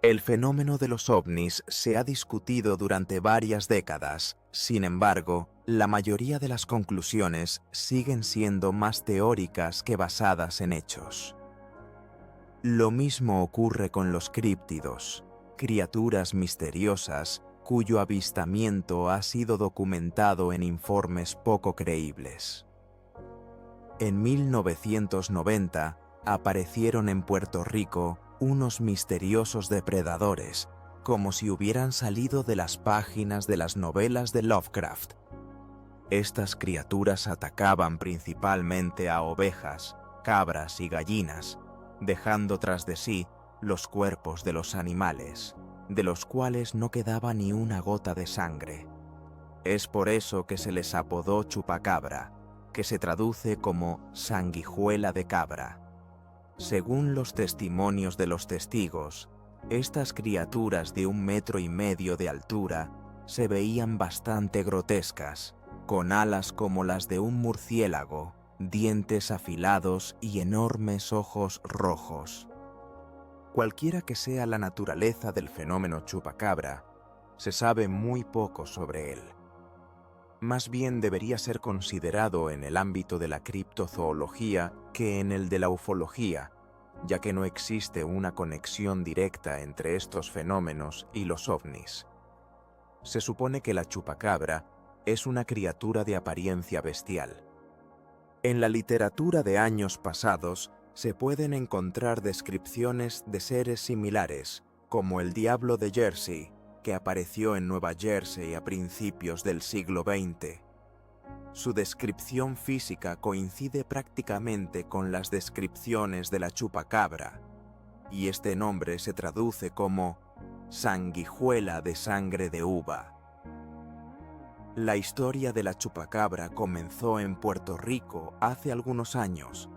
El fenómeno de los ovnis se ha discutido durante varias décadas. Sin embargo, la mayoría de las conclusiones siguen siendo más teóricas que basadas en hechos. Lo mismo ocurre con los críptidos, criaturas misteriosas cuyo avistamiento ha sido documentado en informes poco creíbles. En 1990 aparecieron en Puerto Rico unos misteriosos depredadores, como si hubieran salido de las páginas de las novelas de Lovecraft. Estas criaturas atacaban principalmente a ovejas, cabras y gallinas, dejando tras de sí los cuerpos de los animales, de los cuales no quedaba ni una gota de sangre. Es por eso que se les apodó chupacabra, que se traduce como sanguijuela de cabra. Según los testimonios de los testigos, estas criaturas de 1,5 metros de altura se veían bastante grotescas, con alas como las de un murciélago, dientes afilados y enormes ojos rojos. Cualquiera que sea la naturaleza del fenómeno chupacabra, se sabe muy poco sobre él. Más bien debería ser considerado en el ámbito de la criptozoología que en el de la ufología, ya que no existe una conexión directa entre estos fenómenos y los ovnis. Se supone que la chupacabra es una criatura de apariencia bestial. En la literatura de años pasados se pueden encontrar descripciones de seres similares, como el diablo de Jersey, que apareció en Nueva Jersey a principios del siglo XX. Su descripción física coincide prácticamente con las descripciones de la chupacabra, y este nombre se traduce como sanguijuela de sangre de uva. La historia de la chupacabra comenzó en Puerto Rico hace algunos años,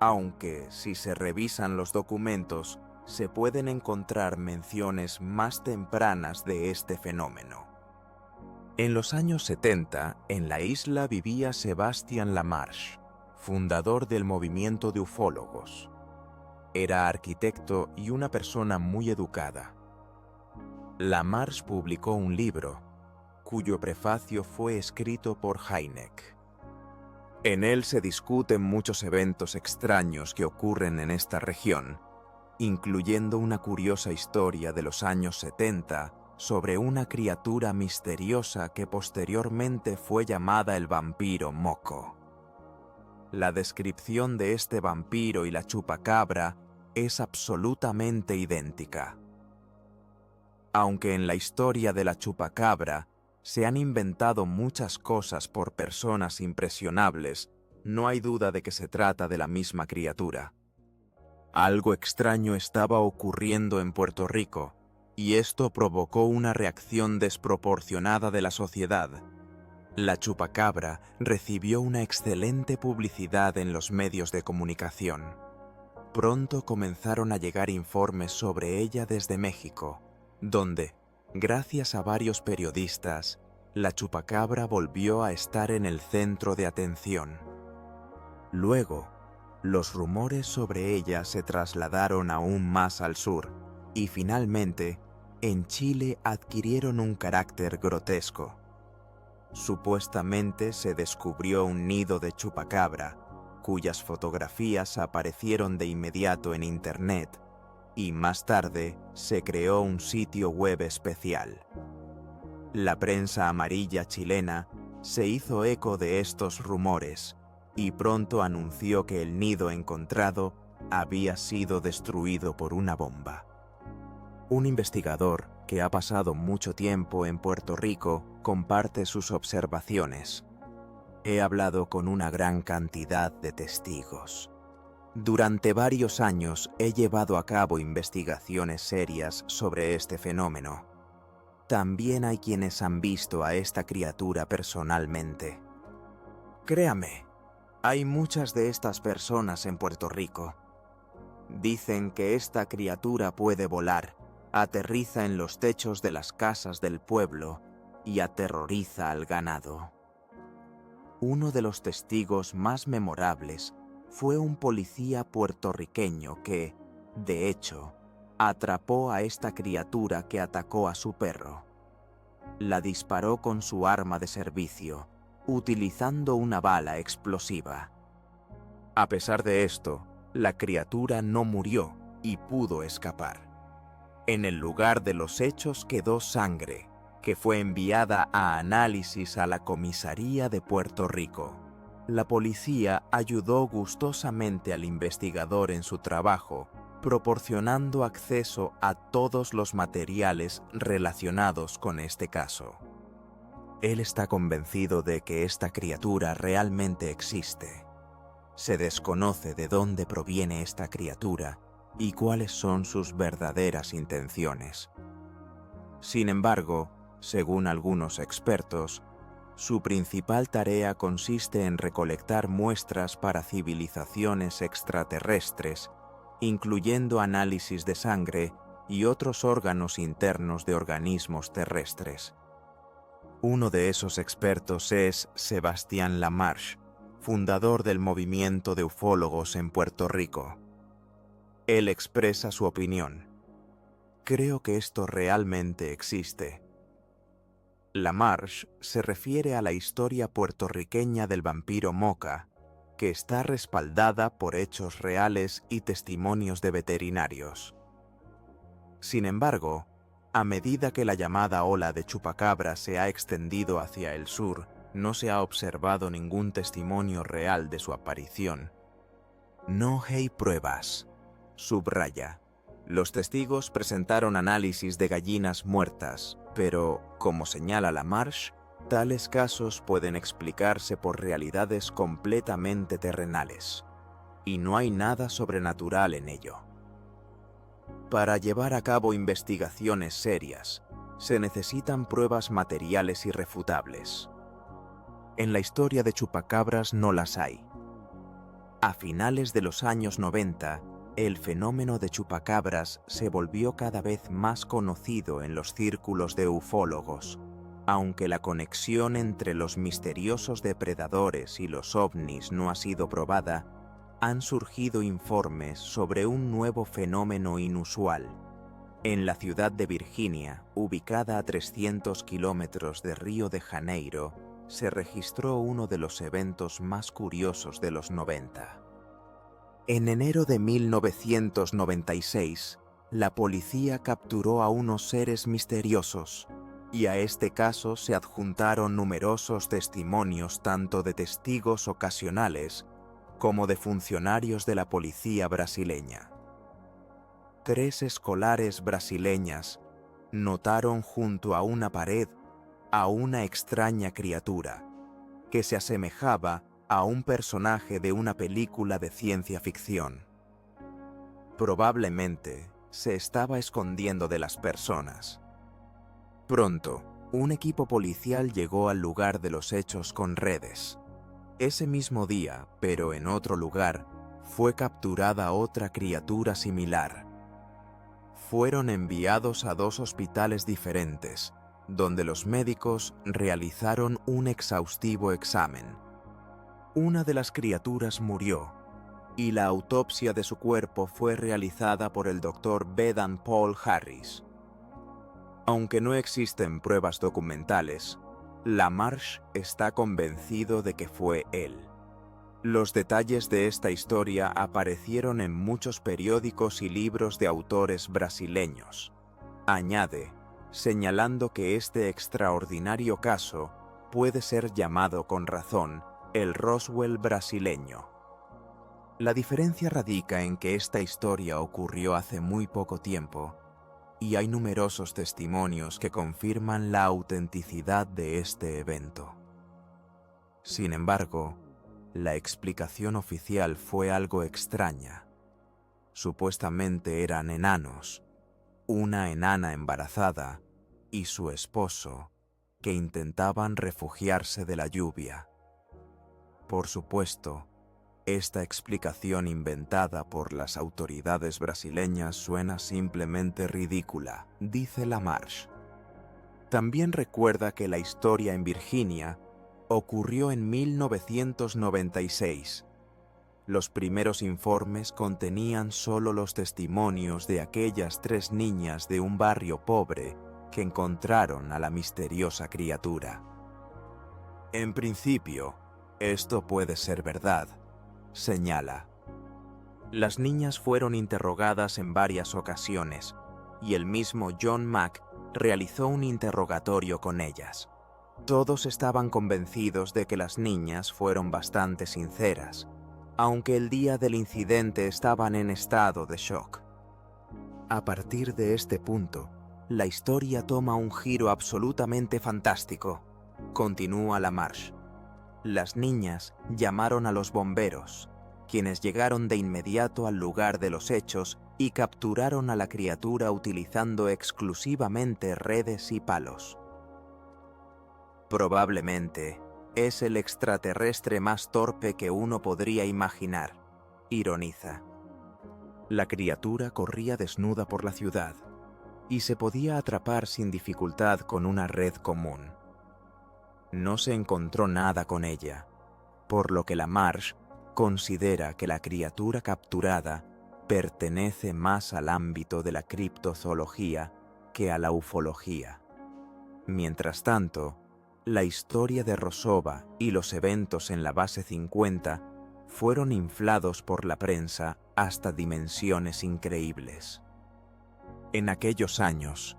aunque si se revisan los documentos, se pueden encontrar menciones más tempranas de este fenómeno. En los años 70, en la isla vivía Sebastian LaMarche, fundador del movimiento de ufólogos. Era arquitecto y una persona muy educada. LaMarche publicó un libro, cuyo prefacio fue escrito por Hynek. En él se discuten muchos eventos extraños que ocurren en esta región, incluyendo una curiosa historia de los años 70 sobre una criatura misteriosa que posteriormente fue llamada el vampiro Moco. La descripción de este vampiro y la chupacabra es absolutamente idéntica. Aunque en la historia de la chupacabra se han inventado muchas cosas por personas impresionables, no hay duda de que se trata de la misma criatura. Algo extraño estaba ocurriendo en Puerto Rico, y esto provocó una reacción desproporcionada de la sociedad. La chupacabra recibió una excelente publicidad en los medios de comunicación. Pronto comenzaron a llegar informes sobre ella desde México, donde, gracias a varios periodistas, la chupacabra volvió a estar en el centro de atención. Luego, los rumores sobre ella se trasladaron aún más al sur y finalmente, en Chile adquirieron un carácter grotesco. Supuestamente se descubrió un nido de chupacabra, cuyas fotografías aparecieron de inmediato en Internet, y más tarde se creó un sitio web especial. La prensa amarilla chilena se hizo eco de estos rumores y pronto anunció que el nido encontrado había sido destruido por una bomba. Un investigador que ha pasado mucho tiempo en Puerto Rico comparte sus observaciones. He hablado con una gran cantidad de testigos. Durante varios años he llevado a cabo investigaciones serias sobre este fenómeno. También hay quienes han visto a esta criatura personalmente. Créame, hay muchas de estas personas en Puerto Rico. Dicen que esta criatura puede volar, aterriza en los techos de las casas del pueblo y aterroriza al ganado. Uno de los testigos más memorables fue un policía puertorriqueño que, de hecho, atrapó a esta criatura que atacó a su perro. La disparó con su arma de servicio, utilizando una bala explosiva. A pesar de esto, la criatura no murió y pudo escapar. En el lugar de los hechos quedó sangre, que fue enviada a análisis a la comisaría de Puerto Rico. La policía ayudó gustosamente al investigador en su trabajo, proporcionando acceso a todos los materiales relacionados con este caso. Él está convencido de que esta criatura realmente existe. Se desconoce de dónde proviene esta criatura y cuáles son sus verdaderas intenciones. Sin embargo, según algunos expertos, su principal tarea consiste en recolectar muestras para civilizaciones extraterrestres, incluyendo análisis de sangre y otros órganos internos de organismos terrestres. Uno de esos expertos es Sebastián Lamarche, fundador del movimiento de ufólogos en Puerto Rico. Él expresa su opinión. Creo que esto realmente existe. Lamarche se refiere a la historia puertorriqueña del vampiro Moca, que está respaldada por hechos reales y testimonios de veterinarios. Sin embargo, a medida que la llamada ola de chupacabras se ha extendido hacia el sur, no se ha observado ningún testimonio real de su aparición. No hay pruebas, subraya. Los testigos presentaron análisis de gallinas muertas, pero, como señala Lamarche, tales casos pueden explicarse por realidades completamente terrenales, y no hay nada sobrenatural en ello. Para llevar a cabo investigaciones serias, se necesitan pruebas materiales irrefutables. En la historia de chupacabras no las hay. A finales de los años 90, el fenómeno de chupacabras se volvió cada vez más conocido en los círculos de ufólogos, aunque la conexión entre los misteriosos depredadores y los ovnis no ha sido probada. Han surgido informes sobre un nuevo fenómeno inusual. En la ciudad de Virginia, ubicada a 300 kilómetros de Río de Janeiro, se registró uno de los eventos más curiosos de los 90. En enero de 1996, la policía capturó a unos seres misteriosos, y a este caso se adjuntaron numerosos testimonios tanto de testigos ocasionales como de funcionarios de la policía brasileña. 3 escolares brasileñas notaron junto a una pared a una extraña criatura que se asemejaba a un personaje de una película de ciencia ficción. Probablemente se estaba escondiendo de las personas. Pronto, un equipo policial llegó al lugar de los hechos con redes. Ese mismo día, pero en otro lugar, fue capturada otra criatura similar. Fueron enviados a 2 hospitales diferentes, donde los médicos realizaron un exhaustivo examen. Una de las criaturas murió, y la autopsia de su cuerpo fue realizada por el Dr. Bedan Paul Harris. Aunque no existen pruebas documentales, Lamarche está convencido de que fue él. Los detalles de esta historia aparecieron en muchos periódicos y libros de autores brasileños. Añade, señalando que este extraordinario caso puede ser llamado con razón el Roswell brasileño. La diferencia radica en que esta historia ocurrió hace muy poco tiempo, y hay numerosos testimonios que confirman la autenticidad de este evento. Sin embargo, la explicación oficial fue algo extraña. Supuestamente eran enanos, una enana embarazada y su esposo, que intentaban refugiarse de la lluvia. Por supuesto, esta explicación inventada por las autoridades brasileñas suena simplemente ridícula, dice Lamarche. También recuerda que la historia en Virginia ocurrió en 1996. Los primeros informes contenían solo los testimonios de aquellas 3 niñas de un barrio pobre que encontraron a la misteriosa criatura. En principio, esto puede ser verdad, señala. Las niñas fueron interrogadas en varias ocasiones, y el mismo John Mack realizó un interrogatorio con ellas. Todos estaban convencidos de que las niñas fueron bastante sinceras, aunque el día del incidente estaban en estado de shock. A partir de este punto, la historia toma un giro absolutamente fantástico, continúa LaMarche. Las niñas llamaron a los bomberos, quienes llegaron de inmediato al lugar de los hechos y capturaron a la criatura utilizando exclusivamente redes y palos. Probablemente es el extraterrestre más torpe que uno podría imaginar, ironiza. La criatura corría desnuda por la ciudad y se podía atrapar sin dificultad con una red común. No se encontró nada con ella, por lo que LaMarche considera que la criatura capturada pertenece más al ámbito de la criptozoología que a la ufología. Mientras tanto, la historia de Rosova y los eventos en la base 50 fueron inflados por la prensa hasta dimensiones increíbles. En aquellos años,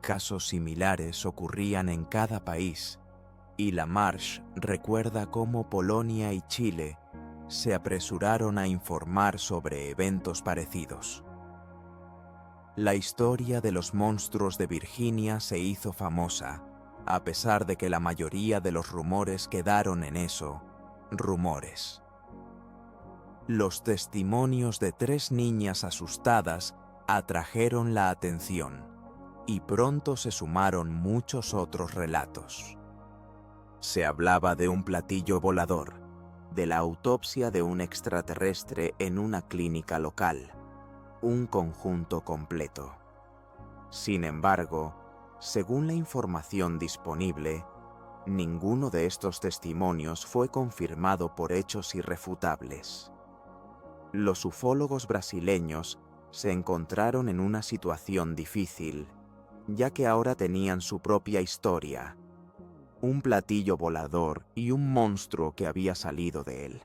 casos similares ocurrían en cada país, y LaMarche recuerda cómo Polonia y Chile se apresuraron a informar sobre eventos parecidos. La historia de los monstruos de Virginia se hizo famosa, a pesar de que la mayoría de los rumores quedaron en eso, rumores. Los testimonios de 3 niñas asustadas atrajeron la atención, y pronto se sumaron muchos otros relatos. Se hablaba de un platillo volador, de la autopsia de un extraterrestre en una clínica local, un conjunto completo. Sin embargo, según la información disponible, ninguno de estos testimonios fue confirmado por hechos irrefutables. Los ufólogos brasileños se encontraron en una situación difícil, ya que ahora tenían su propia historia, un platillo volador y un monstruo que había salido de él.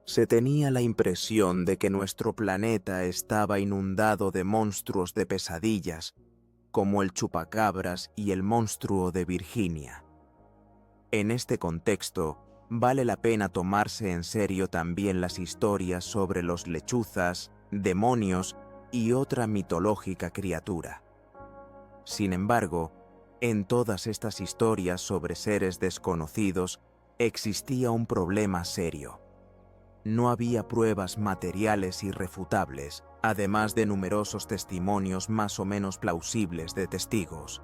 Se tenía la impresión de que nuestro planeta estaba inundado de monstruos de pesadillas, como el chupacabras y el monstruo de Virginia. En este contexto, vale la pena tomarse en serio también las historias sobre los lechuzas, demonios y otra mitológica criatura. Sin embargo, en todas estas historias sobre seres desconocidos existía un problema serio. No había pruebas materiales irrefutables, además de numerosos testimonios más o menos plausibles de testigos.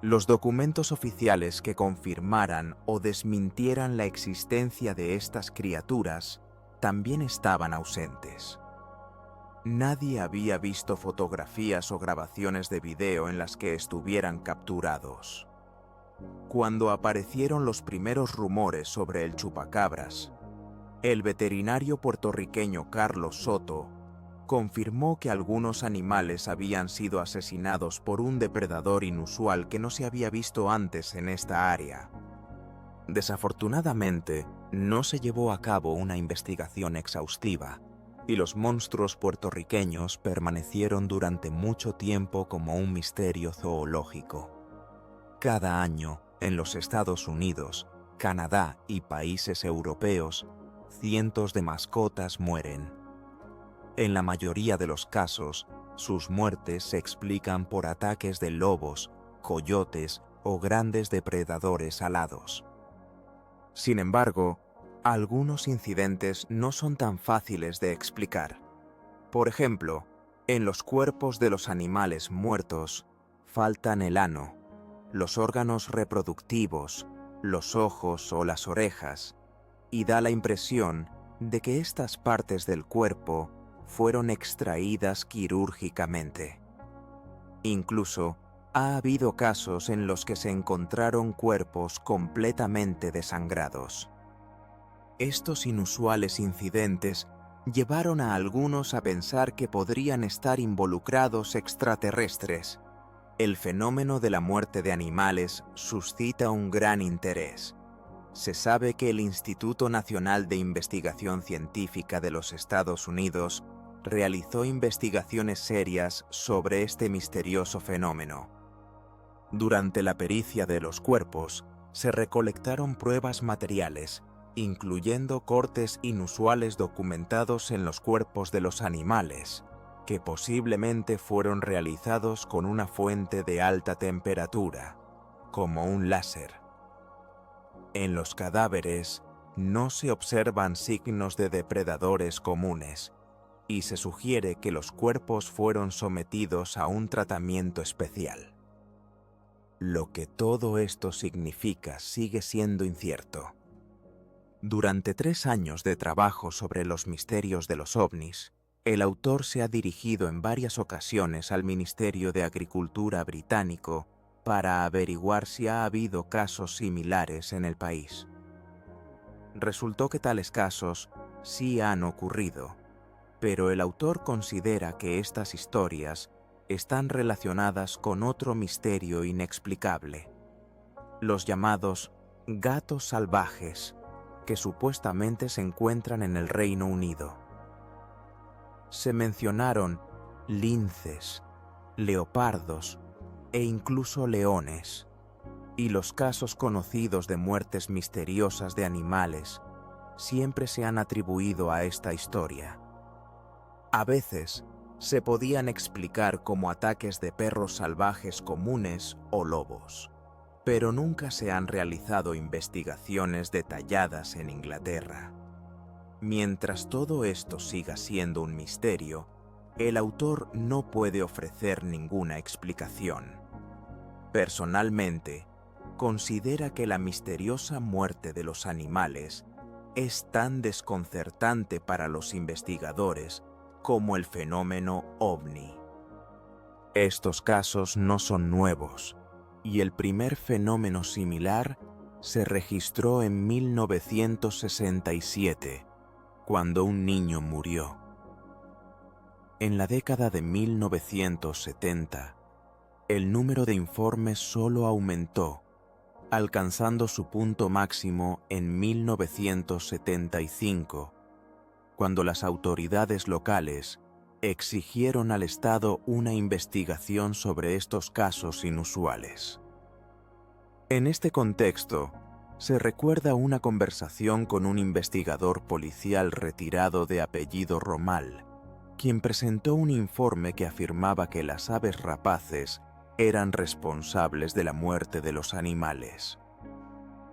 Los documentos oficiales que confirmaran o desmintieran la existencia de estas criaturas también estaban ausentes. Nadie había visto fotografías o grabaciones de video en las que estuvieran capturados. Cuando aparecieron los primeros rumores sobre el chupacabras, el veterinario puertorriqueño Carlos Soto confirmó que algunos animales habían sido asesinados por un depredador inusual que no se había visto antes en esta área. Desafortunadamente, no se llevó a cabo una investigación exhaustiva, y los monstruos puertorriqueños permanecieron durante mucho tiempo como un misterio zoológico. Cada año, en los Estados Unidos, Canadá y países europeos, cientos de mascotas mueren. En la mayoría de los casos, sus muertes se explican por ataques de lobos, coyotes o grandes depredadores alados. Sin embargo, algunos incidentes no son tan fáciles de explicar. Por ejemplo, en los cuerpos de los animales muertos faltan el ano, los órganos reproductivos, los ojos o las orejas, y da la impresión de que estas partes del cuerpo fueron extraídas quirúrgicamente. Incluso, ha habido casos en los que se encontraron cuerpos completamente desangrados. Estos inusuales incidentes llevaron a algunos a pensar que podrían estar involucrados extraterrestres. El fenómeno de la muerte de animales suscita un gran interés. Se sabe que el Instituto Nacional de Investigación Científica de los Estados Unidos realizó investigaciones serias sobre este misterioso fenómeno. Durante la pericia de los cuerpos, se recolectaron pruebas materiales, incluyendo cortes inusuales documentados en los cuerpos de los animales, que posiblemente fueron realizados con una fuente de alta temperatura, como un láser. En los cadáveres no se observan signos de depredadores comunes, y se sugiere que los cuerpos fueron sometidos a un tratamiento especial. Lo que todo esto significa sigue siendo incierto. Durante 3 años de trabajo sobre los misterios de los ovnis, el autor se ha dirigido en varias ocasiones al Ministerio de Agricultura británico para averiguar si ha habido casos similares en el país. Resultó que tales casos sí han ocurrido, pero el autor considera que estas historias están relacionadas con otro misterio inexplicable, los llamados gatos salvajes, que supuestamente se encuentran en el Reino Unido. Se mencionaron linces, leopardos e incluso leones, y los casos conocidos de muertes misteriosas de animales siempre se han atribuido a esta historia. A veces se podían explicar como ataques de perros salvajes comunes o lobos, pero nunca se han realizado investigaciones detalladas en Inglaterra. Mientras todo esto siga siendo un misterio, el autor no puede ofrecer ninguna explicación. Personalmente, considera que la misteriosa muerte de los animales es tan desconcertante para los investigadores como el fenómeno ovni. Estos casos no son nuevos, y el primer fenómeno similar se registró en 1967, cuando un niño murió. En la década de 1970, el número de informes solo aumentó, alcanzando su punto máximo en 1975, cuando las autoridades locales exigieron al Estado una investigación sobre estos casos inusuales. En este contexto, se recuerda una conversación con un investigador policial retirado de apellido Romal, quien presentó un informe que afirmaba que las aves rapaces eran responsables de la muerte de los animales.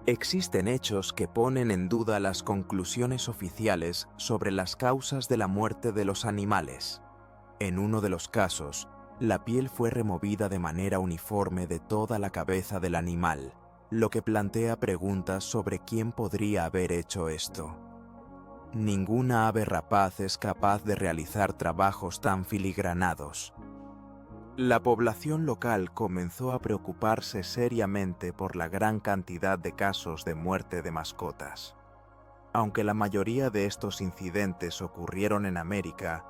Existen hechos que ponen en duda las conclusiones oficiales sobre las causas de la muerte de los animales. En uno de los casos, la piel fue removida de manera uniforme de toda la cabeza del animal, lo que plantea preguntas sobre quién podría haber hecho esto. Ninguna ave rapaz es capaz de realizar trabajos tan filigranados. La población local comenzó a preocuparse seriamente por la gran cantidad de casos de muerte de mascotas. Aunque la mayoría de estos incidentes ocurrieron en América,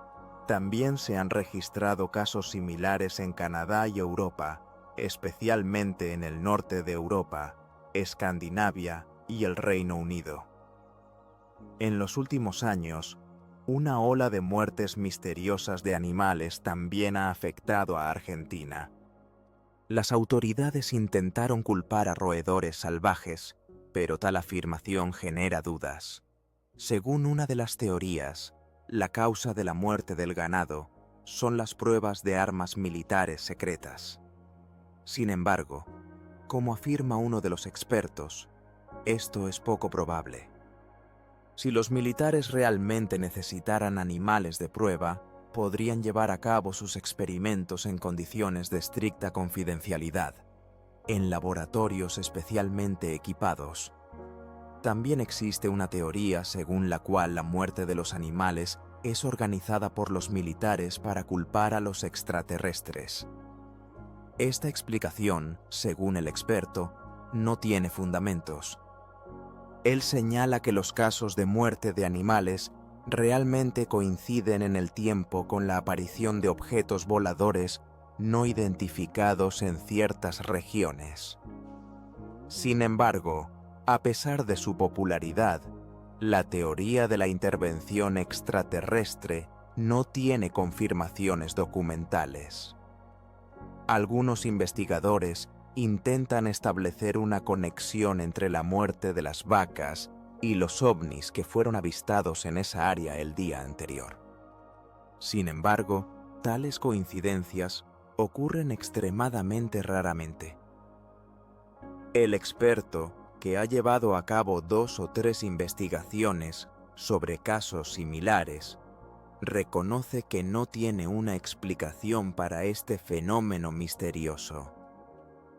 también se han registrado casos similares en Canadá y Europa, especialmente en el norte de Europa, Escandinavia y el Reino Unido. En los últimos años, una ola de muertes misteriosas de animales también ha afectado a Argentina. Las autoridades intentaron culpar a roedores salvajes, pero tal afirmación genera dudas. Según una de las teorías, la causa de la muerte del ganado son las pruebas de armas militares secretas. Sin embargo, como afirma uno de los expertos, esto es poco probable. Si los militares realmente necesitaran animales de prueba, podrían llevar a cabo sus experimentos en condiciones de estricta confidencialidad, en laboratorios especialmente equipados. También existe una teoría según la cual la muerte de los animales es organizada por los militares para culpar a los extraterrestres. Esta explicación, según el experto, no tiene fundamentos. Él señala que los casos de muerte de animales realmente coinciden en el tiempo con la aparición de objetos voladores no identificados en ciertas regiones. Sin embargo, a pesar de su popularidad, la teoría de la intervención extraterrestre no tiene confirmaciones documentales. Algunos investigadores intentan establecer una conexión entre la muerte de las vacas y los ovnis que fueron avistados en esa área el día anterior. Sin embargo, tales coincidencias ocurren extremadamente raramente. El experto, que ha llevado a cabo 2 o 3 investigaciones sobre casos similares, reconoce que no tiene una explicación para este fenómeno misterioso.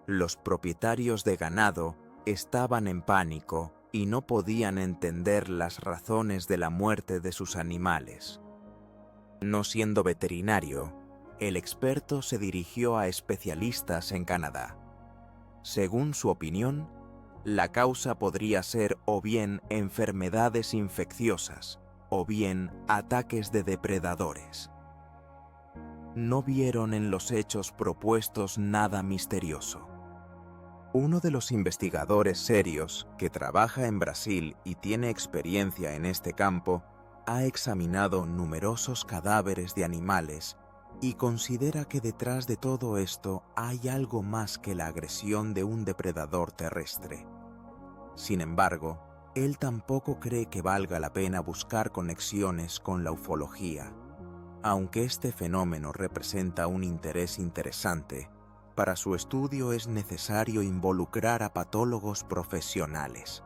Los propietarios de ganado estaban en pánico y no podían entender las razones de la muerte de sus animales. No siendo veterinario, el experto se dirigió a especialistas en Canadá. Según su opinión, la causa podría ser o bien enfermedades infecciosas o bien ataques de depredadores. No vieron en los hechos propuestos nada misterioso. Uno de los investigadores serios que trabaja en Brasil y tiene experiencia en este campo ha examinado numerosos cadáveres de animales y considera que detrás de todo esto hay algo más que la agresión de un depredador terrestre. Sin embargo, él tampoco cree que valga la pena buscar conexiones con la ufología. Aunque este fenómeno representa un interés interesante, para su estudio es necesario involucrar a patólogos profesionales.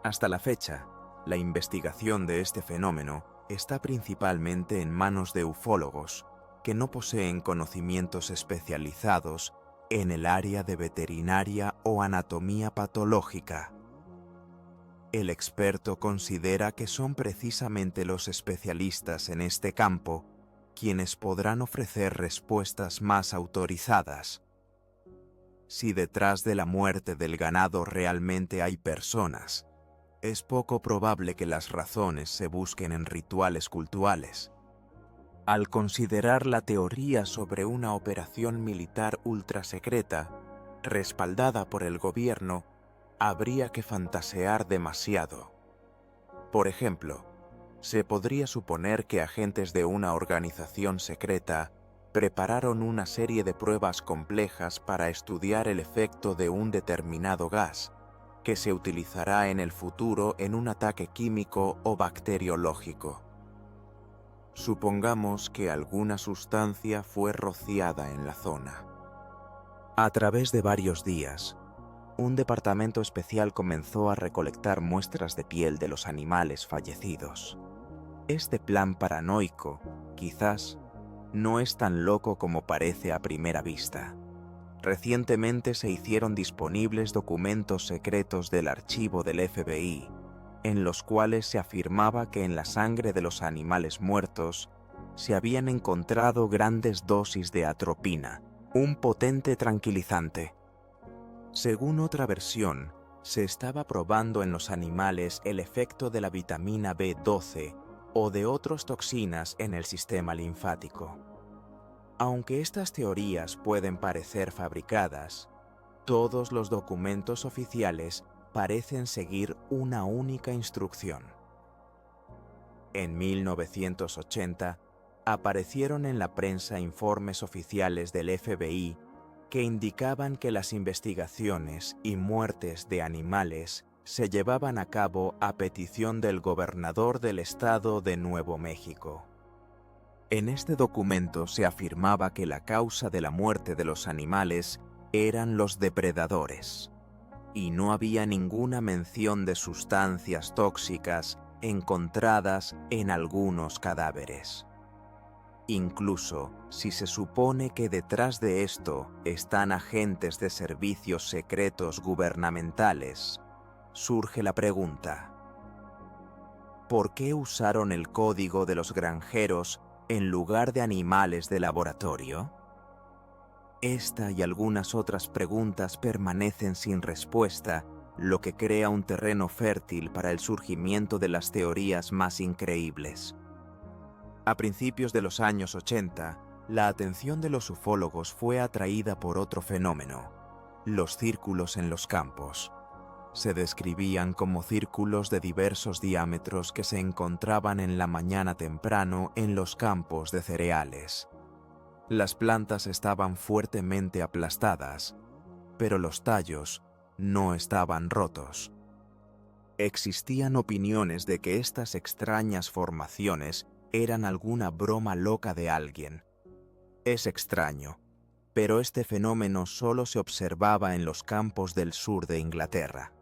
Hasta la fecha, la investigación de este fenómeno está principalmente en manos de ufólogos que no poseen conocimientos especializados en el área de veterinaria o anatomía patológica. El experto considera que son precisamente los especialistas en este campo quienes podrán ofrecer respuestas más autorizadas. Si detrás de la muerte del ganado realmente hay personas, es poco probable que las razones se busquen en rituales cultuales. Al considerar la teoría sobre una operación militar ultrasecreta, respaldada por el gobierno, habría que fantasear demasiado. Por ejemplo, se podría suponer que agentes de una organización secreta prepararon una serie de pruebas complejas para estudiar el efecto de un determinado gas, que se utilizará en el futuro en un ataque químico o bacteriológico. Supongamos que alguna sustancia fue rociada en la zona. A través de varios días, un departamento especial comenzó a recolectar muestras de piel de los animales fallecidos. Este plan paranoico, quizás, no es tan loco como parece a primera vista. Recientemente se hicieron disponibles documentos secretos del archivo del FBI, en los cuales se afirmaba que en la sangre de los animales muertos se habían encontrado grandes dosis de atropina, un potente tranquilizante. Según otra versión, se estaba probando en los animales el efecto de la vitamina B12 o de otras toxinas en el sistema linfático. Aunque estas teorías pueden parecer fabricadas, todos los documentos oficiales parecen seguir una única instrucción. En 1980, aparecieron en la prensa informes oficiales del FBI que indicaban que las investigaciones y muertes de animales se llevaban a cabo a petición del gobernador del estado de Nuevo México. En este documento se afirmaba que la causa de la muerte de los animales eran los depredadores, y no había ninguna mención de sustancias tóxicas encontradas en algunos cadáveres. Incluso si se supone que detrás de esto están agentes de servicios secretos gubernamentales, surge la pregunta: ¿por qué usaron el código de los granjeros en lugar de animales de laboratorio? Esta y algunas otras preguntas permanecen sin respuesta lo que crea un terreno fértil para el surgimiento de las teorías más increíbles. A principios de los años 80, la atención de los ufólogos fue atraída por otro fenómeno: los círculos en los campos. Se describían como círculos de diversos diámetros que se encontraban en la mañana temprano en los campos de cereales. Las plantas estaban fuertemente aplastadas, pero los tallos no estaban rotos. Existían opiniones de que estas extrañas formaciones eran alguna broma loca de alguien. Es extraño, pero este fenómeno solo se observaba en los campos del sur de Inglaterra.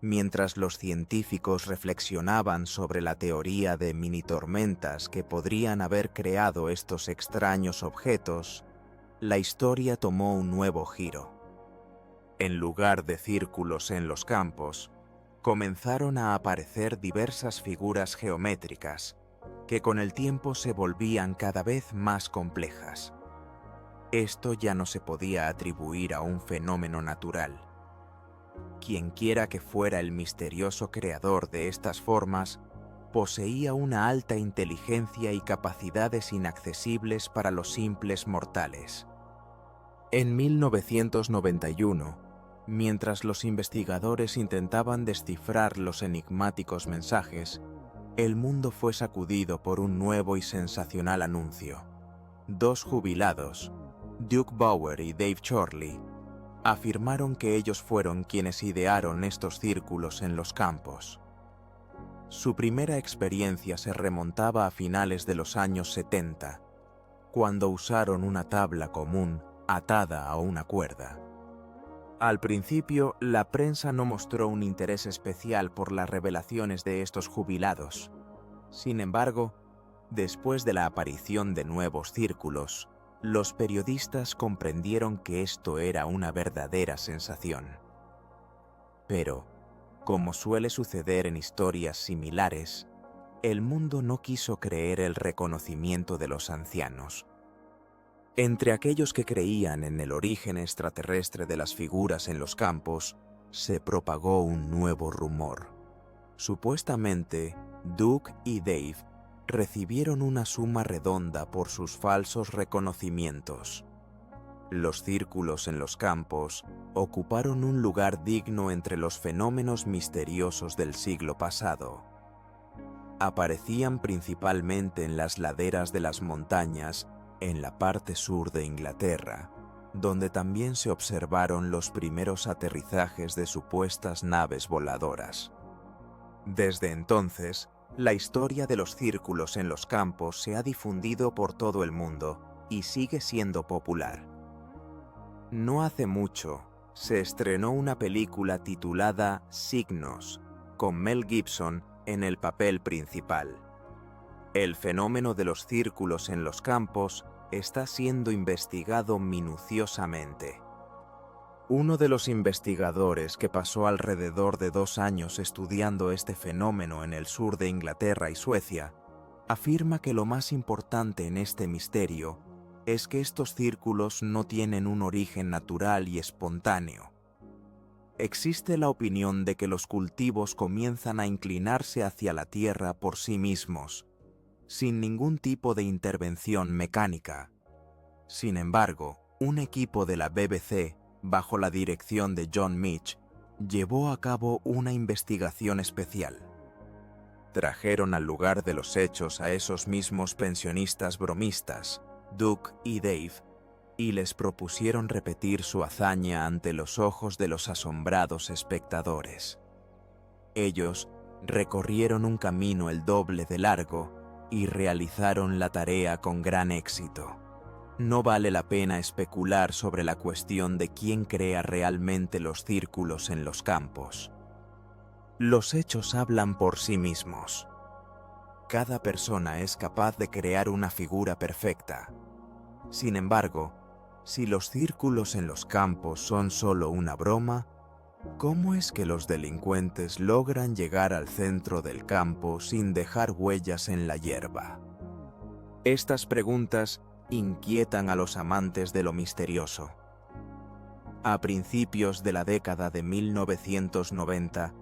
Mientras los científicos reflexionaban sobre la teoría de mini-tormentas que podrían haber creado estos extraños objetos, la historia tomó un nuevo giro. En lugar de círculos en los campos, comenzaron a aparecer diversas figuras geométricas que con el tiempo se volvían cada vez más complejas. Esto ya no se podía atribuir a un fenómeno natural. Quienquiera que fuera el misterioso creador de estas formas, poseía una alta inteligencia y capacidades inaccesibles para los simples mortales. En 1991, mientras los investigadores intentaban descifrar los enigmáticos mensajes, el mundo fue sacudido por un nuevo y sensacional anuncio. Dos jubilados, Duke Bower y Dave Chorley, afirmaron que ellos fueron quienes idearon estos círculos en los campos. Su primera experiencia se remontaba a finales de los años 70, cuando usaron una tabla común atada a una cuerda. Al principio, la prensa no mostró un interés especial por las revelaciones de estos jubilados. Sin embargo, después de la aparición de nuevos círculos, los periodistas comprendieron que esto era una verdadera sensación. Pero, como suele suceder en historias similares, el mundo no quiso creer el reconocimiento de los ancianos. Entre aquellos que creían en el origen extraterrestre de las figuras en los campos, se propagó un nuevo rumor. Supuestamente, Duke y Dave recibieron una suma redonda por sus falsos reconocimientos. Los círculos en los campos ocuparon un lugar digno entre los fenómenos misteriosos del siglo pasado. Aparecían principalmente en las laderas de las montañas en la parte sur de Inglaterra, donde también se observaron los primeros aterrizajes de supuestas naves voladoras. Desde entonces, la historia de los círculos en los campos se ha difundido por todo el mundo y sigue siendo popular. No hace mucho, se estrenó una película titulada Signos, con Mel Gibson en el papel principal. El fenómeno de los círculos en los campos está siendo investigado minuciosamente. Uno de los investigadores que pasó alrededor de 2 años estudiando este fenómeno en el sur de Inglaterra y Suecia, afirma que lo más importante en este misterio es que estos círculos no tienen un origen natural y espontáneo. Existe la opinión de que los cultivos comienzan a inclinarse hacia la Tierra por sí mismos, sin ningún tipo de intervención mecánica. Sin embargo, un equipo de la BBC, bajo la dirección de John Mitch, llevó a cabo una investigación especial. Trajeron al lugar de los hechos a esos mismos pensionistas bromistas, Duke y Dave, y les propusieron repetir su hazaña ante los ojos de los asombrados espectadores. Ellos recorrieron un camino el doble de largo y realizaron la tarea con gran éxito. No vale la pena especular sobre la cuestión de quién crea realmente los círculos en los campos. Los hechos hablan por sí mismos. Cada persona es capaz de crear una figura perfecta. Sin embargo, si los círculos en los campos son solo una broma, ¿cómo es que los delincuentes logran llegar al centro del campo sin dejar huellas en la hierba? Estas preguntas inquietan a los amantes de lo misterioso. A principios de la década de 1990,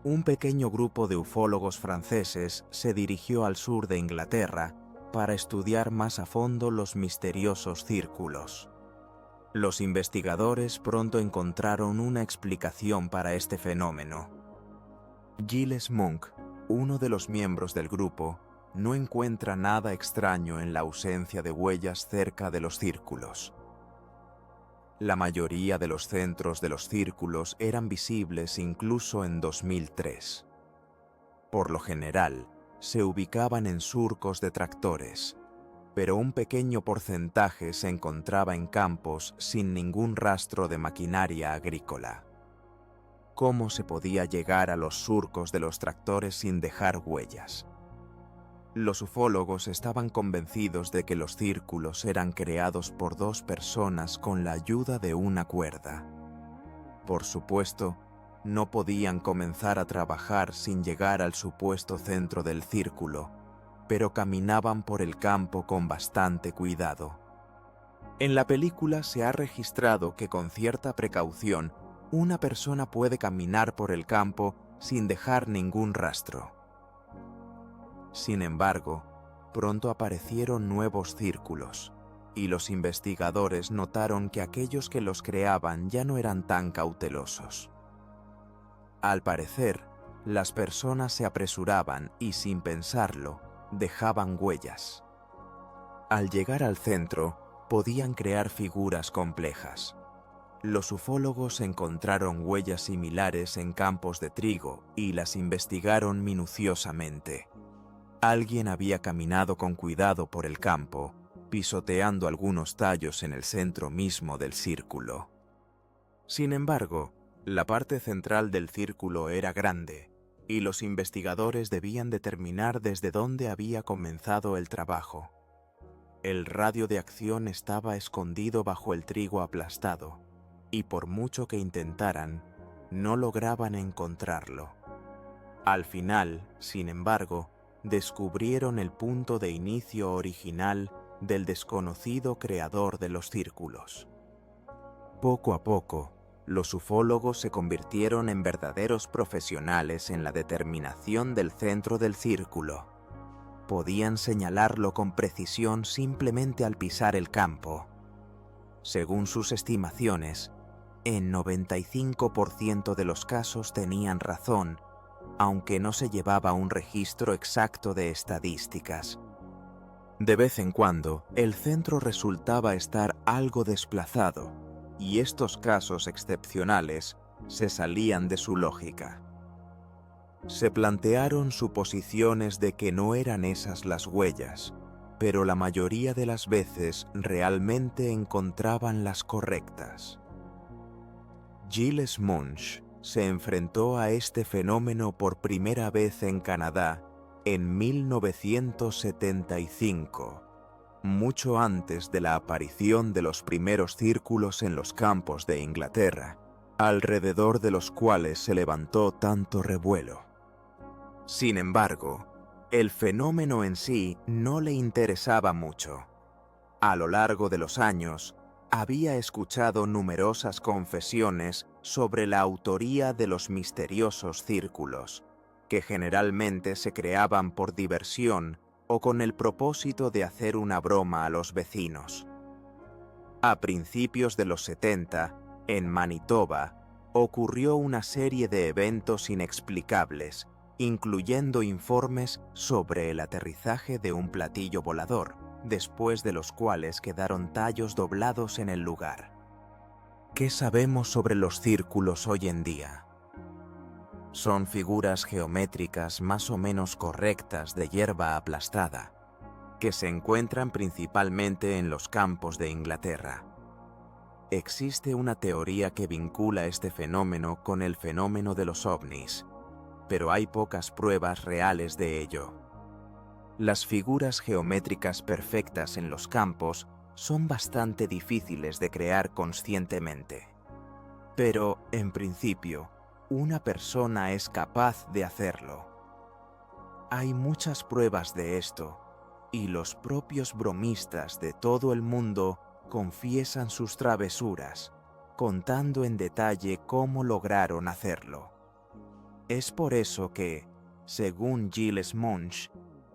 un pequeño grupo de ufólogos franceses se dirigió al sur de Inglaterra para estudiar más a fondo los misteriosos círculos. Los investigadores pronto encontraron una explicación para este fenómeno. Gilles Munch, uno de los miembros del grupo, no encuentra nada extraño en la ausencia de huellas cerca de los círculos. La mayoría de los centros de los círculos eran visibles incluso en 2003. Por lo general, se ubicaban en surcos de tractores, pero un pequeño porcentaje se encontraba en campos sin ningún rastro de maquinaria agrícola. ¿Cómo se podía llegar a los surcos de los tractores sin dejar huellas? Los ufólogos estaban convencidos de que los círculos eran creados por dos personas con la ayuda de una cuerda. Por supuesto, no podían comenzar a trabajar sin llegar al supuesto centro del círculo, pero caminaban por el campo con bastante cuidado. En la película se ha registrado que con cierta precaución, una persona puede caminar por el campo sin dejar ningún rastro. Sin embargo, pronto aparecieron nuevos círculos, y los investigadores notaron que aquellos que los creaban ya no eran tan cautelosos. Al parecer, las personas se apresuraban y, sin pensarlo, dejaban huellas. Al llegar al centro, podían crear figuras complejas. Los ufólogos encontraron huellas similares en campos de trigo y las investigaron minuciosamente. Alguien había caminado con cuidado por el campo, pisoteando algunos tallos en el centro mismo del círculo. Sin embargo, la parte central del círculo era grande, y los investigadores debían determinar desde dónde había comenzado el trabajo. El radio de acción estaba escondido bajo el trigo aplastado, y por mucho que intentaran, no lograban encontrarlo. Al final, sin embargo, descubrieron el punto de inicio original del desconocido creador de los círculos. Poco a poco, los ufólogos se convirtieron en verdaderos profesionales en la determinación del centro del círculo. Podían señalarlo con precisión simplemente al pisar el campo. Según sus estimaciones, en 95% de los casos tenían razón, aunque no se llevaba un registro exacto de estadísticas. De vez en cuando, el centro resultaba estar algo desplazado, y estos casos excepcionales se salían de su lógica. Se plantearon suposiciones de que no eran esas las huellas, pero la mayoría de las veces realmente encontraban las correctas. Gilles Munch se enfrentó a este fenómeno por primera vez en Canadá en 1975, mucho antes de la aparición de los primeros círculos en los campos de Inglaterra, alrededor de los cuales se levantó tanto revuelo. Sin embargo, el fenómeno en sí no le interesaba mucho. A lo largo de los años, había escuchado numerosas confesiones sobre la autoría de los misteriosos círculos, que generalmente se creaban por diversión o con el propósito de hacer una broma a los vecinos. A principios de los 70, en Manitoba, ocurrió una serie de eventos inexplicables, incluyendo informes sobre el aterrizaje de un platillo volador, después de los cuales quedaron tallos doblados en el lugar. ¿Qué sabemos sobre los círculos hoy en día? Son figuras geométricas más o menos correctas de hierba aplastada, que se encuentran principalmente en los campos de Inglaterra. Existe una teoría que vincula este fenómeno con el fenómeno de los ovnis, pero hay pocas pruebas reales de ello. Las figuras geométricas perfectas en los campos son bastante difíciles de crear conscientemente. Pero, en principio, una persona es capaz de hacerlo. Hay muchas pruebas de esto, y los propios bromistas de todo el mundo confiesan sus travesuras, contando en detalle cómo lograron hacerlo. Es por eso que, según Gilles Monge,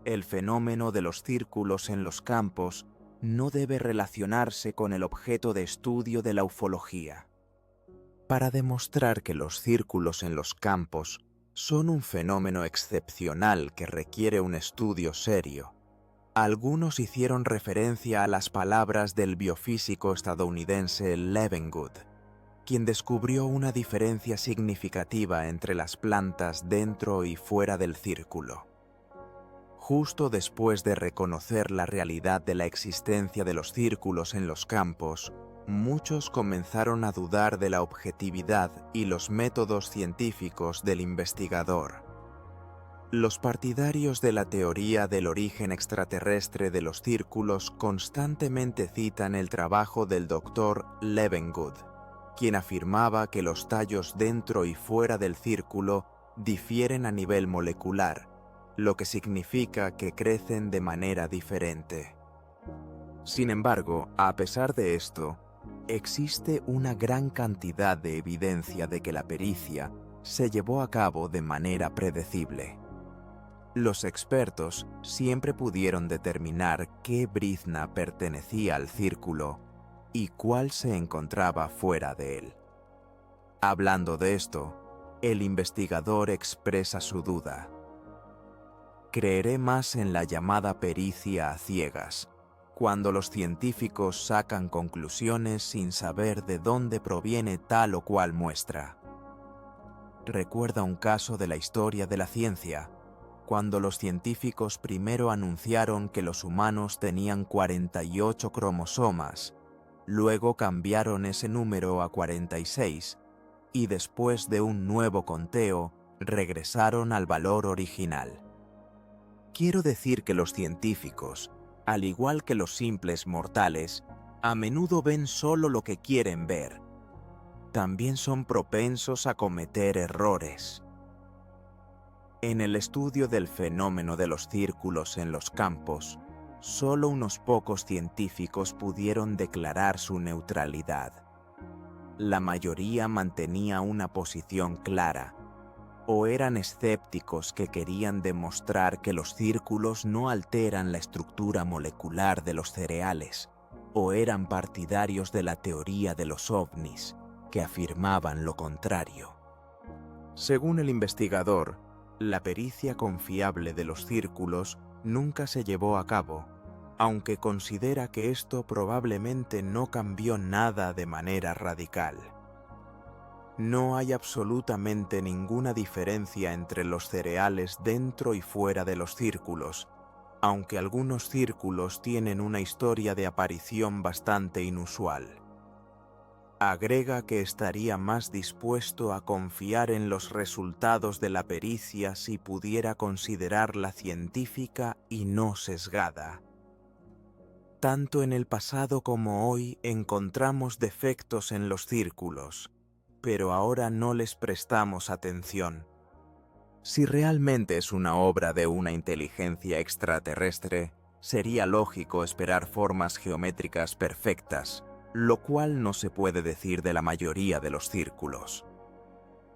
el fenómeno de los círculos en los campos no debe relacionarse con el objeto de estudio de la ufología. Para demostrar que los círculos en los campos son un fenómeno excepcional que requiere un estudio serio, algunos hicieron referencia a las palabras del biofísico estadounidense Levengood, quien descubrió una diferencia significativa entre las plantas dentro y fuera del círculo. Justo después de reconocer la realidad de la existencia de los círculos en los campos, muchos comenzaron a dudar de la objetividad y los métodos científicos del investigador. Los partidarios de la teoría del origen extraterrestre de los círculos constantemente citan el trabajo del Dr. Levengood, quien afirmaba que los tallos dentro y fuera del círculo difieren a nivel molecular, lo que significa que crecen de manera diferente. Sin embargo, a pesar de esto, existe una gran cantidad de evidencia de que la pericia se llevó a cabo de manera predecible. Los expertos siempre pudieron determinar qué brizna pertenecía al círculo y cuál se encontraba fuera de él. Hablando de esto, el investigador expresa su duda. Creeré más en la llamada pericia a ciegas, cuando los científicos sacan conclusiones sin saber de dónde proviene tal o cual muestra. Recuerda un caso de la historia de la ciencia, cuando los científicos primero anunciaron que los humanos tenían 48 cromosomas, luego cambiaron ese número a 46 y después de un nuevo conteo regresaron al valor original. Quiero decir que los científicos, al igual que los simples mortales, a menudo ven solo lo que quieren ver. También son propensos a cometer errores. En el estudio del fenómeno de los círculos en los campos, solo unos pocos científicos pudieron declarar su neutralidad. La mayoría mantenía una posición clara, o eran escépticos que querían demostrar que los círculos no alteran la estructura molecular de los cereales, o eran partidarios de la teoría de los ovnis, que afirmaban lo contrario. Según el investigador, la pericia confiable de los círculos nunca se llevó a cabo, aunque considera que esto probablemente no cambió nada de manera radical. No hay absolutamente ninguna diferencia entre los cereales dentro y fuera de los círculos, aunque algunos círculos tienen una historia de aparición bastante inusual. Agrega que estaría más dispuesto a confiar en los resultados de la pericia si pudiera considerarla científica y no sesgada. Tanto en el pasado como hoy encontramos defectos en los círculos, pero ahora no les prestamos atención. Si realmente es una obra de una inteligencia extraterrestre, sería lógico esperar formas geométricas perfectas, lo cual no se puede decir de la mayoría de los círculos.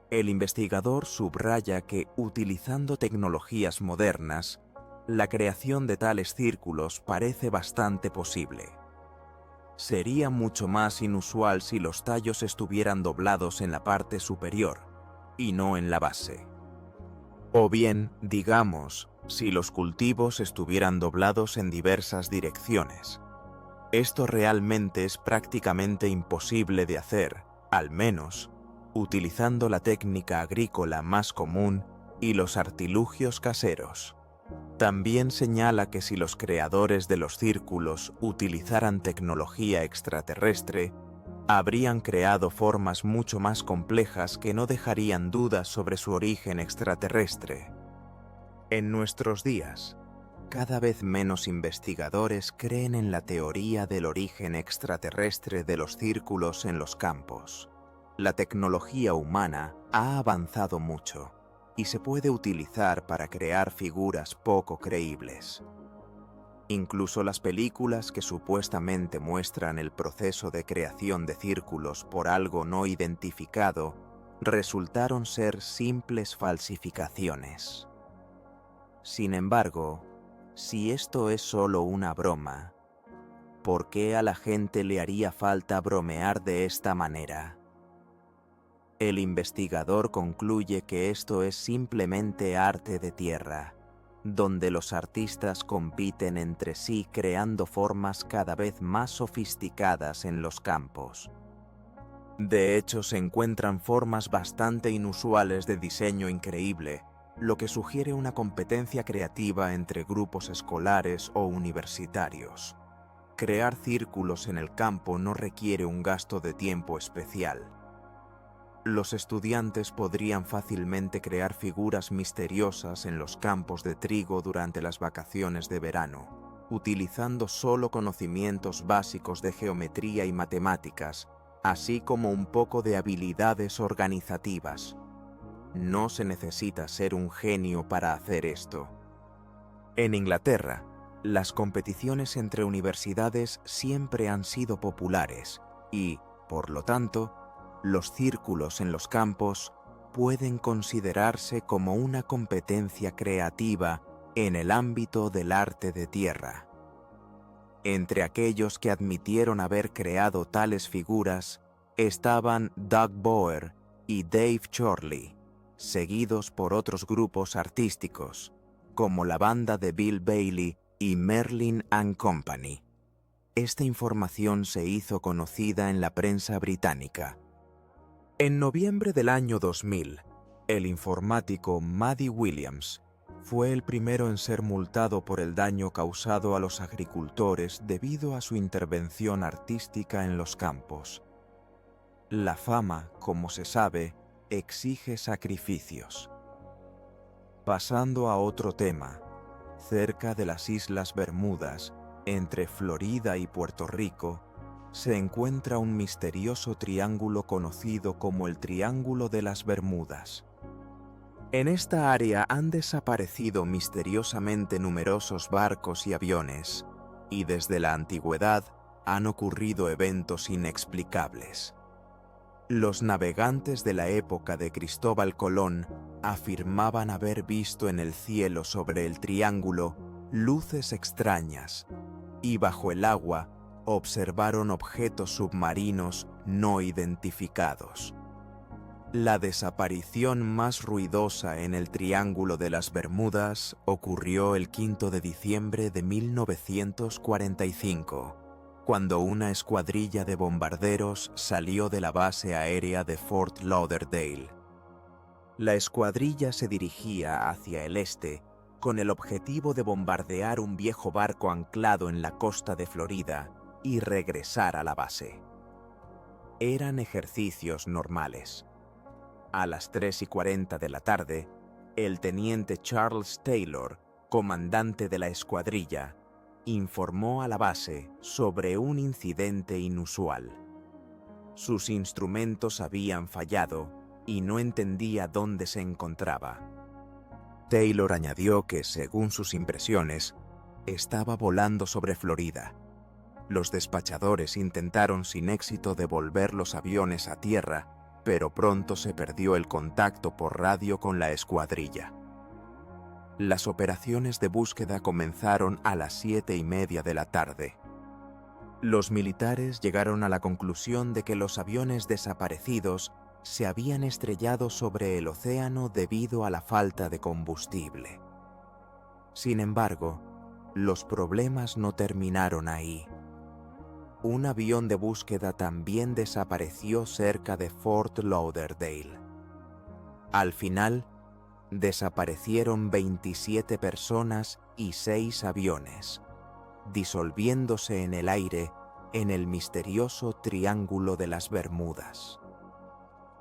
El investigador subraya que, utilizando tecnologías modernas, la creación de tales círculos parece bastante posible. Sería mucho más inusual si los tallos estuvieran doblados en la parte superior, y no en la base. O bien, digamos, si los cultivos estuvieran doblados en diversas direcciones. Esto realmente es prácticamente imposible de hacer, al menos, utilizando la técnica agrícola más común y los artilugios caseros. También señala que si los creadores de los círculos utilizaran tecnología extraterrestre, habrían creado formas mucho más complejas que no dejarían dudas sobre su origen extraterrestre. En nuestros días, cada vez menos investigadores creen en la teoría del origen extraterrestre de los círculos en los campos. La tecnología humana ha avanzado mucho y se puede utilizar para crear figuras poco creíbles. Incluso las películas que supuestamente muestran el proceso de creación de círculos por algo no identificado resultaron ser simples falsificaciones. Sin embargo, si esto es solo una broma, ¿por qué a la gente le haría falta bromear de esta manera? El investigador concluye que esto es simplemente arte de tierra, donde los artistas compiten entre sí creando formas cada vez más sofisticadas en los campos. De hecho, se encuentran formas bastante inusuales de diseño increíble, lo que sugiere una competencia creativa entre grupos escolares o universitarios. Crear círculos en el campo no requiere un gasto de tiempo especial. Los estudiantes podrían fácilmente crear figuras misteriosas en los campos de trigo durante las vacaciones de verano, utilizando solo conocimientos básicos de geometría y matemáticas, así como un poco de habilidades organizativas. No se necesita ser un genio para hacer esto. En Inglaterra, las competiciones entre universidades siempre han sido populares y, por lo tanto, los círculos en los campos pueden considerarse como una competencia creativa en el ámbito del arte de tierra. Entre aquellos que admitieron haber creado tales figuras estaban Doug Boer y Dave Chorley, seguidos por otros grupos artísticos, como la banda de Bill Bailey y Merlin and Company. Esta información se hizo conocida en la prensa británica. En noviembre del año 2000, el informático Maddie Williams fue el primero en ser multado por el daño causado a los agricultores debido a su intervención artística en los campos. La fama, como se sabe, exige sacrificios. Pasando a otro tema, cerca de las Islas Bermudas, entre Florida y Puerto Rico, se encuentra un misterioso triángulo conocido como el Triángulo de las Bermudas. En esta área han desaparecido misteriosamente numerosos barcos y aviones, y desde la antigüedad han ocurrido eventos inexplicables. Los navegantes de la época de Cristóbal Colón afirmaban haber visto en el cielo sobre el triángulo luces extrañas, y bajo el agua observaron objetos submarinos no identificados. La desaparición más ruidosa en el Triángulo de las Bermudas ocurrió el 5 de diciembre de 1945, cuando una escuadrilla de bombarderos salió de la base aérea de Fort Lauderdale. La escuadrilla se dirigía hacia el este con el objetivo de bombardear un viejo barco anclado en la costa de Florida y regresar a la base. Eran ejercicios normales. A las 3:40 de la tarde, el teniente Charles Taylor, comandante de la escuadrilla, informó a la base sobre un incidente inusual. Sus instrumentos habían fallado y no entendía dónde se encontraba. Taylor añadió que, según sus impresiones, estaba volando sobre Florida. Los despachadores intentaron sin éxito devolver los aviones a tierra, pero pronto se perdió el contacto por radio con la escuadrilla. Las operaciones de búsqueda comenzaron a las 7:30 de la tarde. Los militares llegaron a la conclusión de que los aviones desaparecidos se habían estrellado sobre el océano debido a la falta de combustible. Sin embargo, los problemas no terminaron ahí. Un avión de búsqueda también desapareció cerca de Fort Lauderdale. Al final, desaparecieron 27 personas y 6 aviones, disolviéndose en el aire en el misterioso Triángulo de las Bermudas.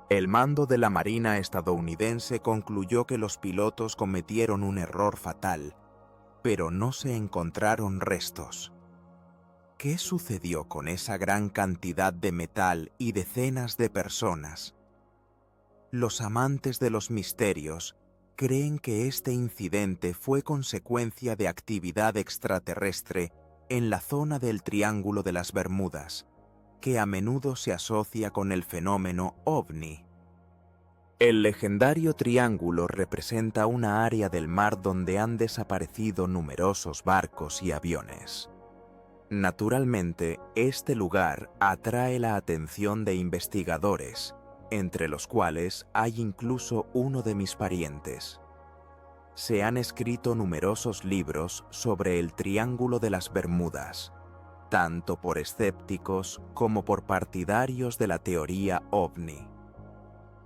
El mando de la Marina estadounidense concluyó que los pilotos cometieron un error fatal, pero no se encontraron restos. ¿Qué sucedió con esa gran cantidad de metal y decenas de personas? Los amantes de los misterios creen que este incidente fue consecuencia de actividad extraterrestre en la zona del Triángulo de las Bermudas, que a menudo se asocia con el fenómeno OVNI. El legendario triángulo representa una área del mar donde han desaparecido numerosos barcos y aviones. Naturalmente, este lugar atrae la atención de investigadores, entre los cuales hay incluso uno de mis parientes. Se han escrito numerosos libros sobre el Triángulo de las Bermudas, tanto por escépticos como por partidarios de la teoría OVNI.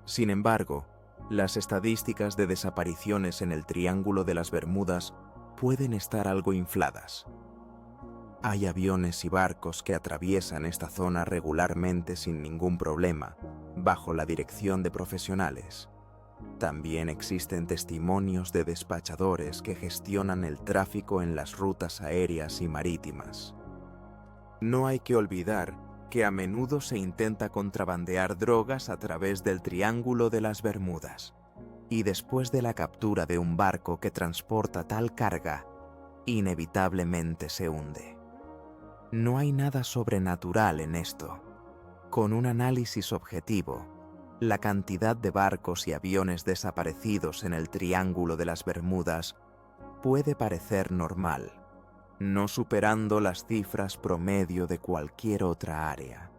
Sin embargo, las estadísticas de desapariciones en el Triángulo de las Bermudas pueden estar algo infladas. Hay aviones y barcos que atraviesan esta zona regularmente sin ningún problema, bajo la dirección de profesionales. También existen testimonios de despachadores que gestionan el tráfico en las rutas aéreas y marítimas. No hay que olvidar que a menudo se intenta contrabandear drogas a través del Triángulo de las Bermudas, y después de la captura de un barco que transporta tal carga, inevitablemente se hunde. No hay nada sobrenatural en esto. Con un análisis objetivo, la cantidad de barcos y aviones desaparecidos en el Triángulo de las Bermudas puede parecer normal, no superando las cifras promedio de cualquier otra área.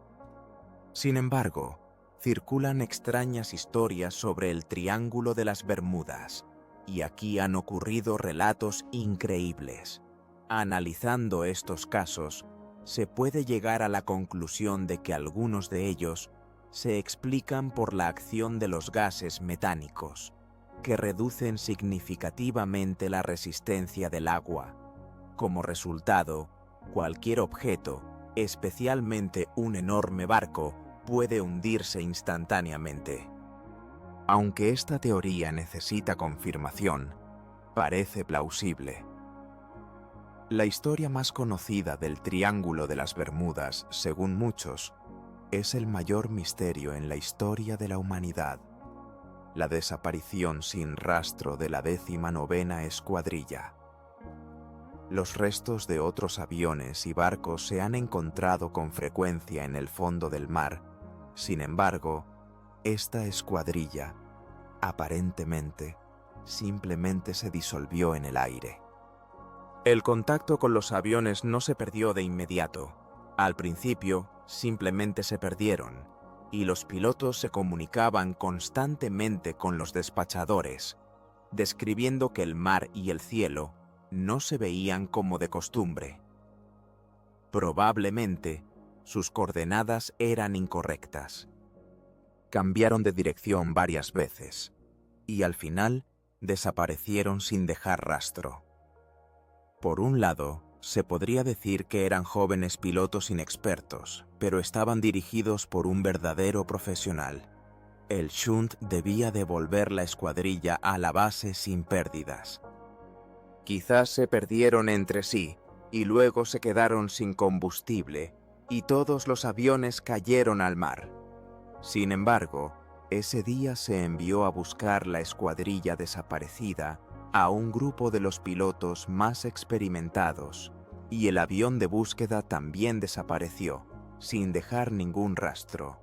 Sin embargo, circulan extrañas historias sobre el Triángulo de las Bermudas, y aquí han ocurrido relatos increíbles. Analizando estos casos, se puede llegar a la conclusión de que algunos de ellos se explican por la acción de los gases metánicos, que reducen significativamente la resistencia del agua. Como resultado, cualquier objeto, especialmente un enorme barco, puede hundirse instantáneamente. Aunque esta teoría necesita confirmación, parece plausible. La historia más conocida del Triángulo de las Bermudas, según muchos, es el mayor misterio en la historia de la humanidad: la desaparición sin rastro de la 19ª Escuadrilla. Los restos de otros aviones y barcos se han encontrado con frecuencia en el fondo del mar. Sin embargo, esta escuadrilla, aparentemente, simplemente se disolvió en el aire. El contacto con los aviones no se perdió de inmediato. Al principio, simplemente se perdieron, y los pilotos se comunicaban constantemente con los despachadores, describiendo que el mar y el cielo no se veían como de costumbre. Probablemente, sus coordenadas eran incorrectas. Cambiaron de dirección varias veces, y al final desaparecieron sin dejar rastro. Por un lado, se podría decir que eran jóvenes pilotos inexpertos, pero estaban dirigidos por un verdadero profesional. El shunt debía devolver la escuadrilla a la base sin pérdidas. Quizás se perdieron entre sí, y luego se quedaron sin combustible, y todos los aviones cayeron al mar. Sin embargo, ese día se envió a buscar la escuadrilla desaparecida a un grupo de los pilotos más experimentados, y el avión de búsqueda también desapareció, sin dejar ningún rastro.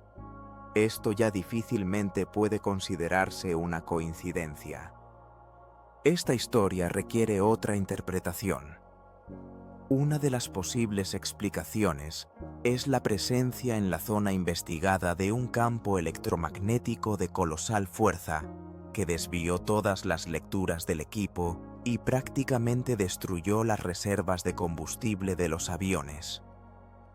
Esto ya difícilmente puede considerarse una coincidencia. Esta historia requiere otra interpretación. Una de las posibles explicaciones es la presencia en la zona investigada de un campo electromagnético de colosal fuerza que desvió todas las lecturas del equipo y prácticamente destruyó las reservas de combustible de los aviones.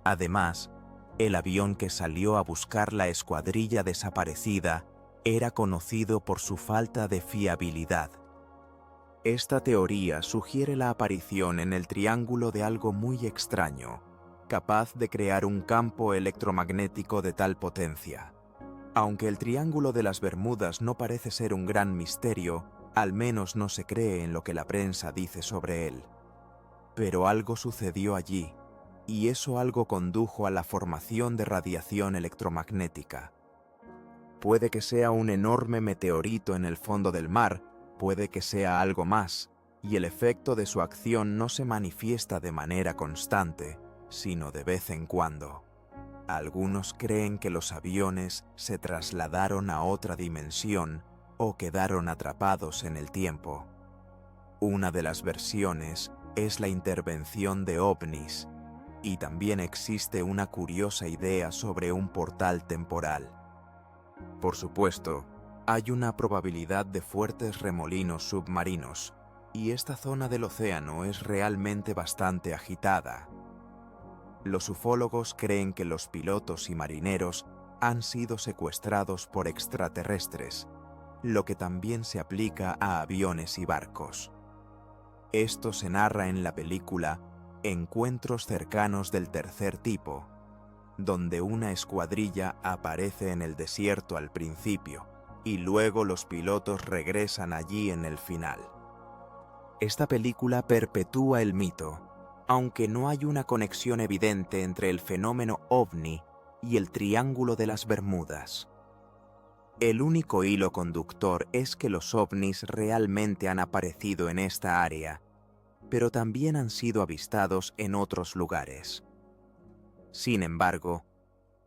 Además, el avión que salió a buscar la escuadrilla desaparecida era conocido por su falta de fiabilidad. Esta teoría sugiere la aparición en el triángulo de algo muy extraño, capaz de crear un campo electromagnético de tal potencia. Aunque el Triángulo de las Bermudas no parece ser un gran misterio, al menos no se cree en lo que la prensa dice sobre él. Pero algo sucedió allí, y eso algo condujo a la formación de radiación electromagnética. Puede que sea un enorme meteorito en el fondo del mar, puede que sea algo más, y el efecto de su acción no se manifiesta de manera constante, sino de vez en cuando. Algunos creen que los aviones se trasladaron a otra dimensión o quedaron atrapados en el tiempo. Una de las versiones es la intervención de ovnis, y también existe una curiosa idea sobre un portal temporal. Por supuesto, hay una probabilidad de fuertes remolinos submarinos, y esta zona del océano es realmente bastante agitada. Los ufólogos creen que los pilotos y marineros han sido secuestrados por extraterrestres, lo que también se aplica a aviones y barcos. Esto se narra en la película Encuentros cercanos del tercer tipo, donde una escuadrilla aparece en el desierto al principio y luego los pilotos regresan allí en el final. Esta película perpetúa el mito, aunque no hay una conexión evidente entre el fenómeno ovni y el Triángulo de las Bermudas. El único hilo conductor es que los ovnis realmente han aparecido en esta área, pero también han sido avistados en otros lugares. Sin embargo,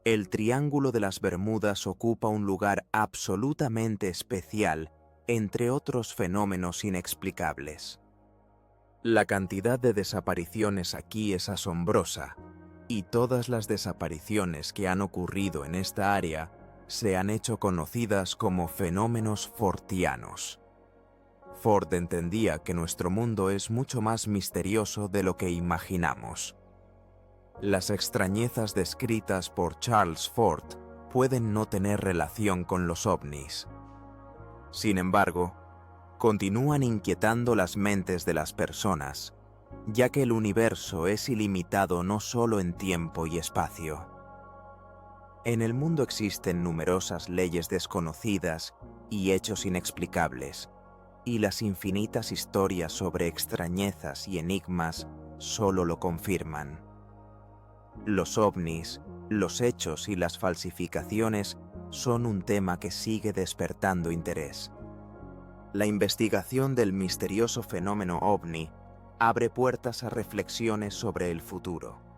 el Triángulo de las Bermudas ocupa un lugar absolutamente especial entre otros fenómenos inexplicables. La cantidad de desapariciones aquí es asombrosa, y todas las desapariciones que han ocurrido en esta área se han hecho conocidas como fenómenos fortianos. Ford entendía que nuestro mundo es mucho más misterioso de lo que imaginamos. Las extrañezas descritas por Charles Ford pueden no tener relación con los ovnis. Sin embargo, continúan inquietando las mentes de las personas, ya que el universo es ilimitado no solo en tiempo y espacio. En el mundo existen numerosas leyes desconocidas y hechos inexplicables, y las infinitas historias sobre extrañezas y enigmas solo lo confirman. Los ovnis, los hechos y las falsificaciones son un tema que sigue despertando interés. La investigación del misterioso fenómeno ovni abre puertas a reflexiones sobre el futuro.